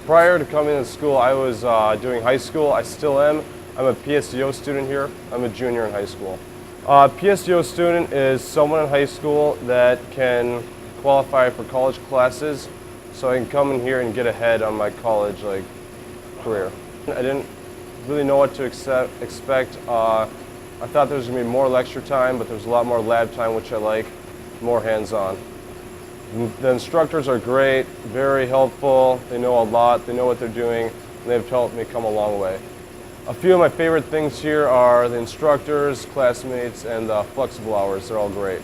Prior to coming to school, I was doing high school. I still am. I'm a PCSO student here. I'm a junior in high school. PCSO student is someone in high school that can qualify for college classes, so I can come in here and get ahead on my college career. I didn't really know what to expect. I thought there was going to be more lecture time, but there's a lot more lab time, which I like, more hands-on. The instructors are great, very helpful. They know a lot, they know what they're doing, and they've helped me come a long way. A few of my favorite things here are the instructors, classmates, and the flexible hours. They're all great.